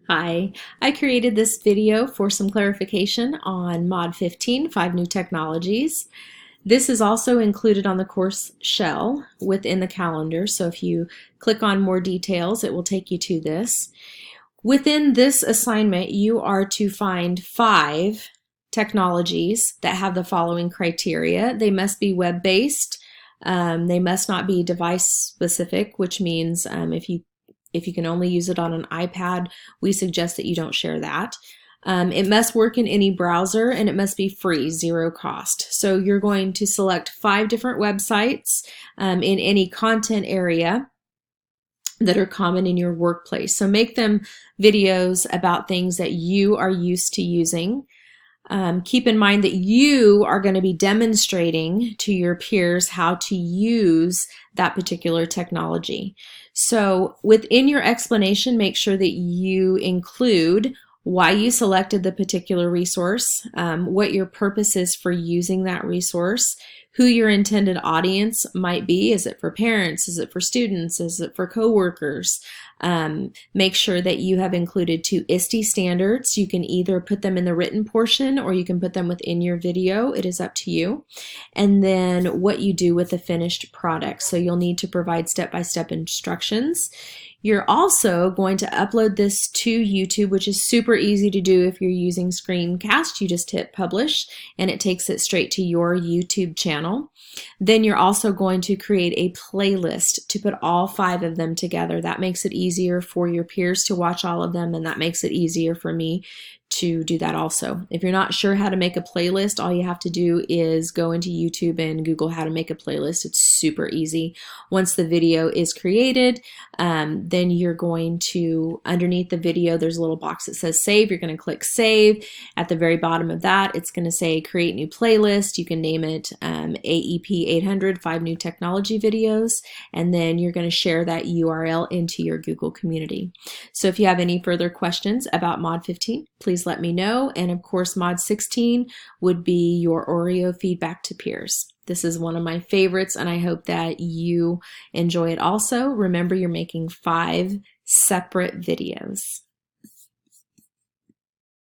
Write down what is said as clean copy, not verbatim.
Hi, I created this video for some clarification on Mod 15, 5 New Technologies. This is also included on the course shell within the calendar, so if you click on more details, it will take you to this. Within this assignment, you are to find 5 technologies that have the following criteria. They must be web-based. They must not be device-specific, which means if you can only use it on an iPad, we suggest that you don't share that. It must work in any browser, and it must be free, zero cost. So you're going to select 5 different websites in any content area that are common in your workplace. So make them videos about things that you are used to using. Keep in mind that you are going to be demonstrating to your peers how to use that particular technology. So within your explanation, make sure that you include why you selected the particular resource, what your purpose is for using that resource, who your intended audience might be. Is it for parents? Is it for students? Is it for coworkers? Make sure that you have included 2 ISTE standards. You can either put them in the written portion or you can put them within your video. It is up to you. And then what you do with the finished product. So you'll need to provide step-by-step instructions. You're also going to upload this to YouTube, which is super easy to do if you're using Screencast. You just hit publish and it takes it straight to your YouTube channel. Then you're also going to create a playlist to put all 5 of them together. That makes it easier for your peers to watch all of them, and that makes it easier for me to do that also. If you're not sure how to make a playlist, all you have to do is go into YouTube and Google how to make a playlist. It's super easy. Once the video is created, then you're going to, underneath the video, there's a little box that says save. You're going to click save. At the very bottom of that, it's going to say create new playlist. You can name it AEP 800, 5 New Technology Videos, and then you're going to share that URL into your Google community. So if you have any further questions about Mod 15, please let me know. And of course, Mod 16 would be your Oreo feedback to peers. This is one of my favorites, and I hope that you enjoy it also. Remember, you're making 5 separate videos.